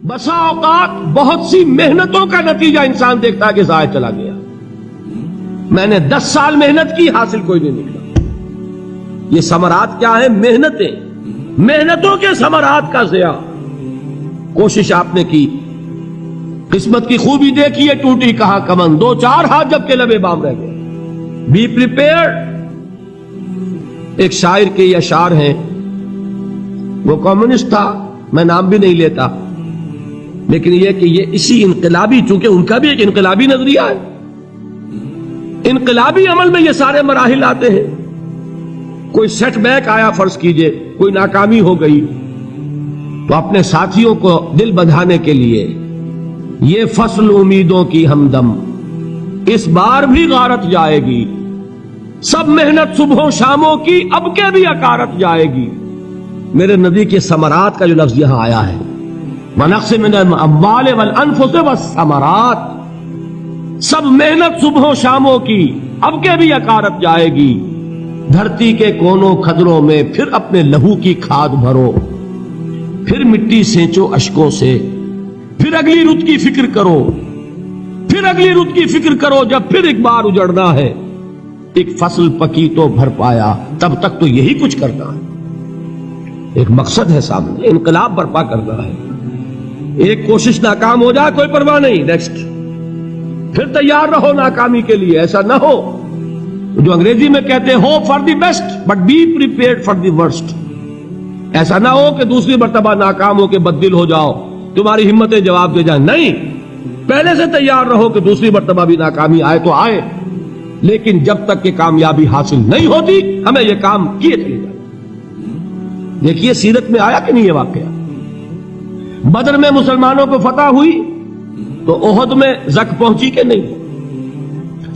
بسا اوقات بہت سی محنتوں کا نتیجہ انسان دیکھتا ہے کہ ضائع چلا گیا. میں نے 10 سال محنت کی، حاصل کوئی نہیں نکلا. یہ ثمرات کیا ہے؟ محنتوں کے ثمرات کا ضیاع. کوشش آپ نے کی، قسمت کی خوبی دیکھی ہے، ٹوٹی کہاں کمن، 2-4 ہاتھ جب کے لبے بام رہ گئے. Be prepared. ایک شاعر کے یہ اشعار ہیں، وہ کمیونسٹ تھا، میں نام بھی نہیں لیتا، لیکن یہ کہ یہ اسی انقلابی، چونکہ ان کا بھی ایک انقلابی نظریہ ہے، انقلابی عمل میں یہ سارے مراحل آتے ہیں. کوئی سیٹ بیک آیا فرض کیجئے، کوئی ناکامی ہو گئی، تو اپنے ساتھیوں کو دل بندھانے کے لیے یہ فصل امیدوں کی ہمدم اس بار بھی غارت جائے گی، سب محنت صبحوں شاموں کی اب کے بھی اکارت جائے گی. میرے نبی کے ثمرات کا جو لفظ یہاں آیا ہے، وَنَقْصٍ مِّنَ الْأَمْوَالِ وَالْأَنفُسِ وَالثَّمَرَاتِ، سب محنت صبحوں شاموں کی اب کے بھی اکارت جائے گی. دھرتی کے کونوں کھدروں میں پھر اپنے لہو کی کھاد بھرو، پھر مٹی سینچو اشکوں سے، پھر اگلی رت کی فکر کرو، پھر اگلی رت کی فکر کرو، جب پھر ایک بار اجڑنا ہے. ایک فصل پکی تو بھر پایا، تب تک تو یہی کچھ کرنا ہے. ایک مقصد ہے سامنے، انقلاب برپا کرنا ہے. ایک کوشش ناکام ہو جائے کوئی پرواہ نہیں، نیکسٹ. پھر تیار رہو ناکامی کے لیے. ایسا نہ ہو جو انگریزی میں کہتے ہیں hope for the best but be prepared for the worst. ایسا نہ ہو کہ دوسری مرتبہ ناکام ہو کے بددل ہو جاؤ، تمہاری ہمتیں جواب دے جائیں. نہیں، پہلے سے تیار رہو کہ دوسری مرتبہ بھی ناکامی آئے تو آئے، لیکن جب تک کہ کامیابی حاصل نہیں ہوتی ہمیں یہ کام کیے چلے جائیں. دیکھیے سیرت میں آیا کہ نہیں یہ واقعہ. بدر میں مسلمانوں کو فتح ہوئی تو احد میں زک پہنچی کہ نہیں؟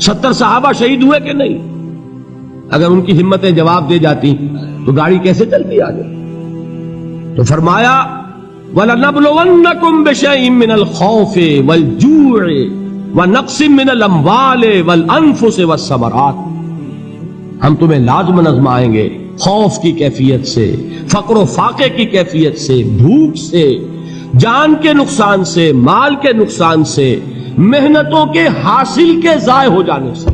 70 صحابہ شہید ہوئے کہ نہیں؟ اگر ان کی ہمتیں جواب دے جاتی تو گاڑی کیسے چلتی آگے؟ تو فرمایا وَلَنَبْلُوَنَّكُمْ بِشَيْءٍ مِّنَ الْخَوْفِ وَالْجُوعِ وَنَقْصٍ مِّنَ الْأَمْوَالِ وَالْأَنفُسِ وَالثَّمَرَاتِ. ہم تمہیں لازم آزمائیں گے، خوف کی کیفیت سے، فقر و فاقے کی کیفیت سے، بھوک سے، جان کے نقصان سے، مال کے نقصان سے، محنتوں کے حاصل کے ضائع ہو جانے سے.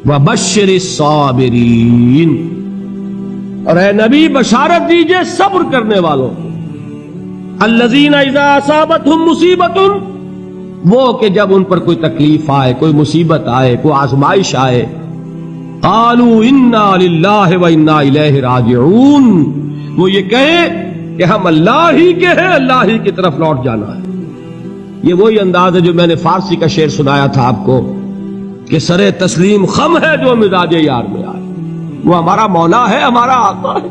وَبَشِّرِ الصَّابِرِينَ، اور اے نبی بشارت دیجئے صبر کرنے والوں کو. الَّذِينَ إِذَا أَصَابَتْهُمْ مُصِيبَةٌ، وہ کہ جب ان پر کوئی تکلیف آئے، کوئی مصیبت آئے، کوئی آزمائش آئے، قالوا انا للہ وانا الیہ راجعون، وہ یہ کہیں کہ ہم اللہ ہی کے ہیں، اللہ ہی کی طرف لوٹ جانا ہے. یہ وہی انداز ہے جو میں نے فارسی کا شعر سنایا تھا آپ کو کہ سرے تسلیم خم ہے جو مزاج یار میں آئے. وہ ہمارا مولا ہے، ہمارا آقا ہے.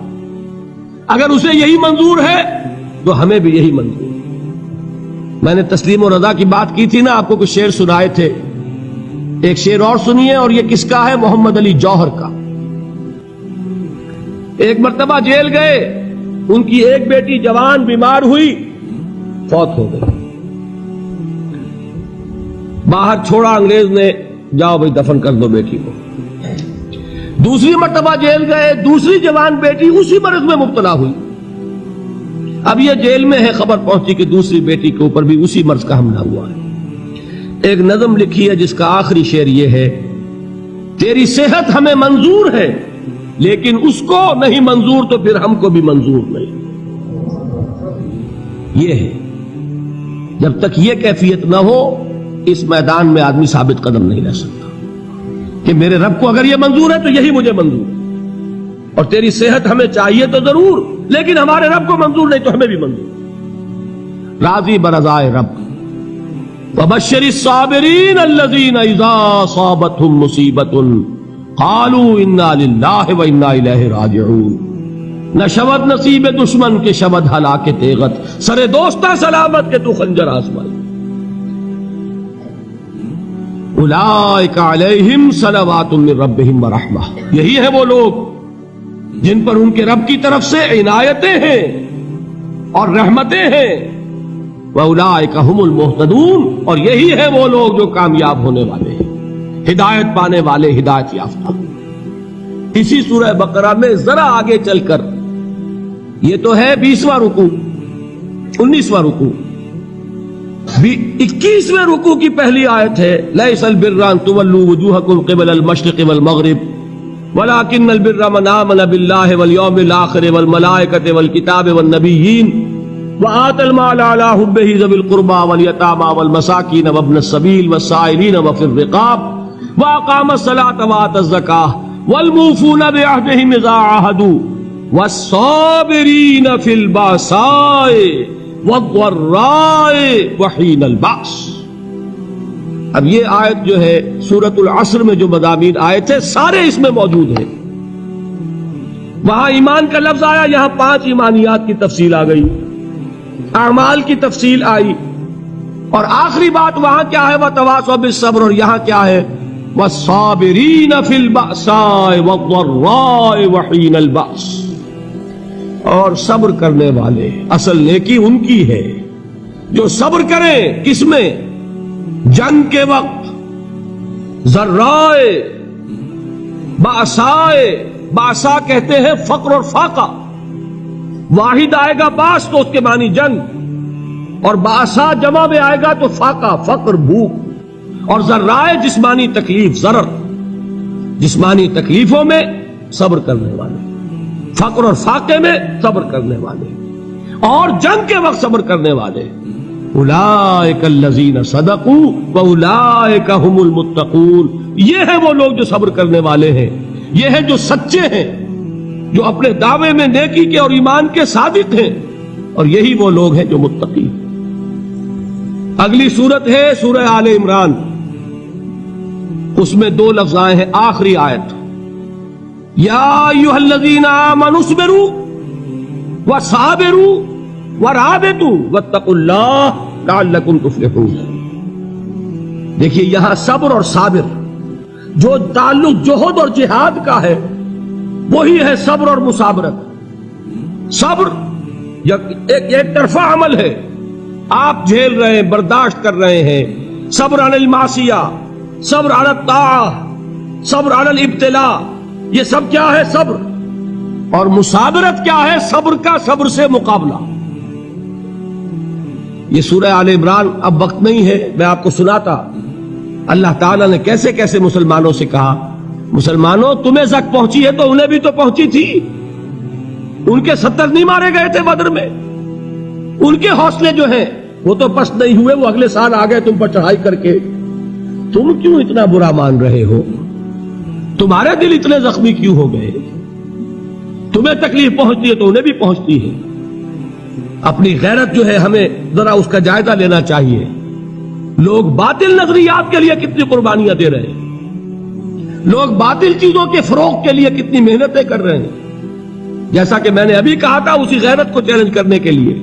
اگر اسے یہی منظور ہے تو ہمیں بھی یہی منظور ہے. میں نے تسلیم و رضا کی بات کی تھی نا، آپ کو کچھ شعر سنائے تھے. ایک شعر اور سنیے، اور یہ کس کا ہے؟ محمد علی جوہر کا. ایک مرتبہ جیل گئے، ان کی ایک بیٹی جوان بیمار ہوئی، فوت ہو گئی. باہر چھوڑا انگریز نے، جاؤ بھائی دفن کر دو بیٹی کو. دوسری مرتبہ جیل گئے، دوسری جوان بیٹی اسی مرض میں مبتلا ہوئی. اب یہ جیل میں ہے، خبر پہنچی کہ دوسری بیٹی کے اوپر بھی اسی مرض کا حملہ ہوا ہے. ایک نظم لکھی ہے جس کا آخری شعر یہ ہے، تیری صحت ہمیں منظور ہے لیکن اس کو نہیں منظور تو پھر ہم کو بھی منظور نہیں. یہ ہے، جب تک یہ کیفیت نہ ہو اس میدان میں آدمی ثابت قدم نہیں رہ سکتا کہ میرے رب کو اگر یہ منظور ہے تو یہی مجھے منظور ہے، اور تیری صحت ہمیں چاہیے تو ضرور، لیکن ہمارے رب کو منظور نہیں تو ہمیں بھی منظور. راضی برضائے رب. وَبَشِّرِ الصَّابِرِينَ الَّذِينَ إِذَا أَصَابَتْهُمْ مُصِيبَةٌ قَالُوا إِنَّا لِلَّهِ وَإِنَّا إِلَيْهِ رَاجِعُونَ. نہ شود نصیب دشمن کے شود ہلاک تیغت، سرے دوستاں سلامت کے تو خنجر آزمائی. اولئک علیہم صلوات من ربہم ورحمہ، یہی ہے وہ لوگ جن پر ان کے رب کی طرف سے عنایتیں ہیں اور رحمتیں ہیں. وَأُولَٰئِكَ هُمُ الْمُهْتَدُونَ، اور یہی ہے وہ لوگ جو کامیاب ہونے والے ہیں، ہدایت پانے والے، ہدایت یافتہ. اسی سورہ بقرہ میں ذرا آگے چل کر، یہ تو ہے 20واں رکوع، 19واں رکوع. 21ویں رکوع کی پہلی آیت ہے لیس البر ان تولوا وجوہکم قبل المشرق والمغرب ولکن البر من آمن باللہ والیوم الآخر والملائکۃ والکتاب والنبیین وآتى المال على حبه ذوي القربى واليتامى والمساكين وابن السبيل والسائلين وفي الرقاب وأقام الصلاة وآتى الزكاة والموفون بعهدهم إذا عاهدوا والصابرين في البأساء والضراء وحين البأس. اب یہ آیت جو ہے سورۃ العصر میں جو مضامین آئے تھے سارے اس میں موجود ہیں. وہاں ایمان کا لفظ آیا, یہاں 5 ایمانیات کی تفصیل آ گئی, اعمال کی تفصیل آئی, اور آخری بات وہاں کیا ہے وَتَوَاصَوْا بِالصَّبْرِ, اور یہاں کیا ہے وَالصَّابِرِينَ فِي الْبَأْسَاءِ وَالضَّرَّاءِ وَحِينَ الْبَأْسِ, اور صبر کرنے والے. اصل نیکی ان کی ہے جو صبر کریں. کس میں؟ جنگ کے وقت. ذرائے بأسائے, بأسا کہتے ہیں فقر اور فاقہ. واحد آئے گا باس تو اس کے معنی جنگ, اور باسا جمع میں آئے گا تو فاقہ فقر بھوک, اور ذرائے جسمانی تکلیف ضرر, جسمانی تکلیفوں میں صبر کرنے والے, فقر اور فاقے میں صبر کرنے والے, اور جنگ کے وقت صبر کرنے والے. اولئک الذین صدقوا واولئک هم المتقون, یہ ہیں وہ لوگ جو صبر کرنے والے ہیں, یہ ہیں جو سچے ہیں, جو اپنے دعوے میں نیکی کے اور ایمان کے صادق ہیں, اور یہی وہ لوگ ہیں جو متقی. اگلی سورت ہے سورہ آل عمران, اس میں 2 لفظ آئے ہیں آخری آیت یا ایھا الذین آمنوا اصبروا وصابروا ورابطوا واتقوا اللہ لعلکم تفلحون. دیکھیے یہاں صبر اور صابر جو تعلق جہد اور جہاد کا ہے وہی ہے صبر اور مصابرت. صبر ایک طرفہ عمل ہے, آپ جھیل رہے ہیں, برداشت کر رہے ہیں. صبر علی المعصیہ, صبر علی الطاعہ, صبر علی الابتلاء, یہ سب کیا ہے صبر. اور مصابرت کیا ہے صبر کا صبر سے مقابلہ. یہ سورہ آل عمران اب وقت نہیں ہے, میں آپ کو سناتا اللہ تعالیٰ نے کیسے کیسے مسلمانوں سے کہا مسلمانوں تمہیں زک پہنچی ہے تو انہیں بھی تو پہنچی تھی. ان کے 70 نہیں مارے گئے تھے بدر میں, ان کے حوصلے جو ہیں وہ تو پست نہیں ہوئے, وہ اگلے سال آ گئے تم پر چڑھائی کر کے. تم کیوں اتنا برا مان رہے ہو؟ تمہارے دل اتنے زخمی کیوں ہو گئے؟ تمہیں تکلیف پہنچتی ہے تو انہیں بھی پہنچتی ہے. اپنی غیرت جو ہے ہمیں ذرا اس کا جائزہ لینا چاہیے. لوگ باطل نظریات کے لیے کتنی قربانیاں دے رہے ہیں, لوگ باطل چیزوں کے فروغ کے لیے کتنی محنتیں کر رہے ہیں. جیسا کہ میں نے ابھی کہا تھا اسی غیرت کو چیلنج کرنے کے لیے,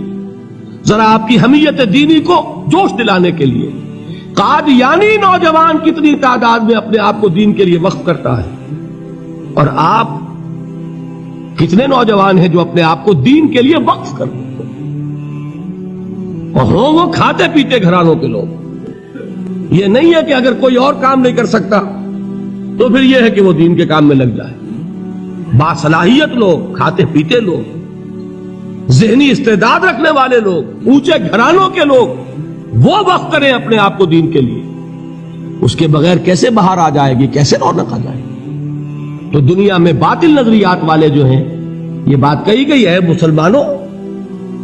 ذرا آپ کی حمیت دینی کو جوش دلانے کے لیے. قادیانی نوجوان کتنی تعداد میں اپنے آپ کو دین کے لیے وقف کرتا ہے, اور آپ کتنے نوجوان ہیں جو اپنے آپ کو دین کے لیے وقف کرتے ہیں, اور ہوں وہ کھاتے پیتے گھرانوں کے لوگ. یہ نہیں ہے کہ اگر کوئی اور کام نہیں کر سکتا تو پھر یہ ہے کہ وہ دین کے کام میں لگ جائے. باصلاحیت لوگ, کھاتے پیتے لوگ, ذہنی استعداد رکھنے والے لوگ, اونچے گھرانوں کے لوگ, وہ وقف کریں اپنے آپ کو دین کے لیے. اس کے بغیر کیسے باہر آ جائے گی, کیسے رونق آ جائے گی؟ تو دنیا میں باطل نظریات والے جو ہیں یہ بات کہی گئی ہے مسلمانوں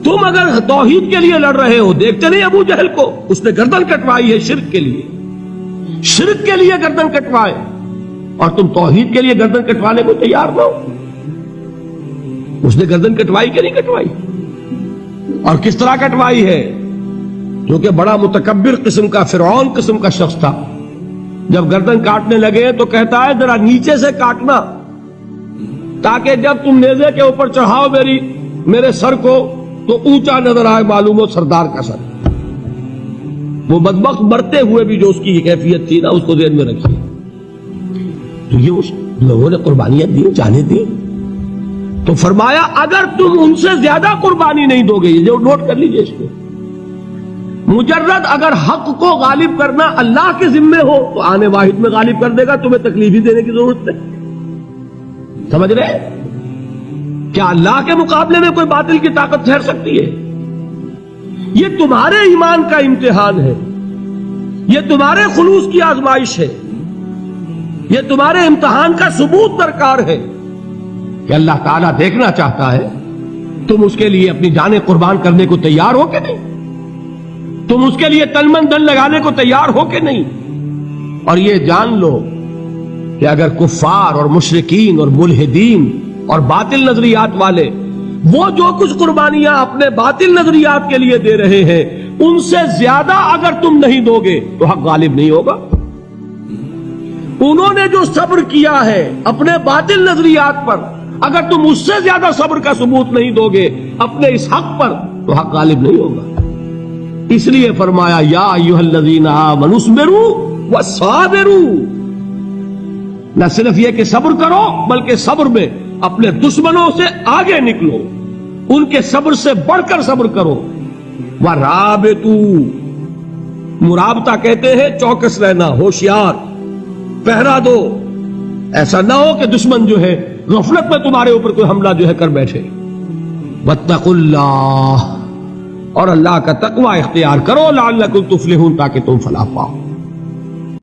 تم اگر توحید کے لیے لڑ رہے ہو, دیکھتے نہیں ابو جہل کو, اس نے گردن کٹوائی ہے شرک کے لیے, شرک کے لیے گردن کٹوائے, اور تم توحید کے لیے گردن کٹوانے کو تیار نہ ہو. اس نے گردن کٹوائی کہ نہیں کٹوائی؟ اور کس طرح کٹوائی ہے؟ کیونکہ بڑا متکبر قسم کا, فرعون قسم کا شخص تھا. جب گردن کاٹنے لگے تو کہتا ہے ذرا نیچے سے کاٹنا تاکہ جب تم نیزے کے اوپر چڑھاؤ میرے سر کو تو اونچا نظر آئے, معلوم ہو سردار کا سر. وہ بدبخت مرتے ہوئے بھی جو اس کی کیفیت تھی نا اس کو ذہن میں رکھیے. تو یہ اس لوگوں نے قربانیاں دی, جانے دی. تو فرمایا اگر تم ان سے زیادہ قربانی نہیں دو گے, یہ نوٹ کر لیجئے اس کو, مجرد اگر حق کو غالب کرنا اللہ کے ذمے ہو تو آنے واحد میں غالب کر دے گا, تمہیں تکلیف ہی دینے کی ضرورت نہیں. سمجھ رہے؟ کیا اللہ کے مقابلے میں کوئی باطل کی طاقت ٹھہر سکتی ہے؟ یہ تمہارے ایمان کا امتحان ہے، یہ تمہارے خلوص کی آزمائش ہے، یہ تمہارے امتحان کا ثبوت درکار ہے کہ اللہ تعالیٰ دیکھنا چاہتا ہے تم اس کے لیے اپنی جانیں قربان کرنے کو تیار ہو کہ نہیں، تم اس کے لیے تن من دن لگانے کو تیار ہو کہ نہیں۔ اور یہ جان لو کہ اگر کفار اور مشرکین اور ملحدین اور باطل نظریات والے وہ جو کچھ قربانیاں اپنے باطل نظریات کے لیے دے رہے ہیں ان سے زیادہ اگر تم نہیں دو گے تو حق غالب نہیں ہوگا۔ انہوں نے جو صبر کیا ہے اپنے باطل نظریات پر، اگر تم اس سے زیادہ صبر کا ثبوت نہیں دو گے اپنے اس حق پر تو حق غالب نہیں ہوگا۔ اس لیے فرمایا یا ایھا الذین آمنوا اصبروا وصابروا، نہ صرف یہ کہ صبر کرو بلکہ صبر میں اپنے دشمنوں سے آگے نکلو، ان کے صبر سے بڑھ کر صبر کرو۔ وَرَابِطُوا، مرابطہ کہتے ہیں چوکس رہنا، ہوشیار، پہرا دو، ایسا نہ ہو کہ دشمن جو ہے غفلت میں تمہارے اوپر کوئی حملہ جو ہے کر بیٹھے۔ وَاتَّقُوا اللَّهَ، اور اللہ کا تقوی اختیار کرو، لعلکم تفلحون، تاکہ تم فلاح پاؤ۔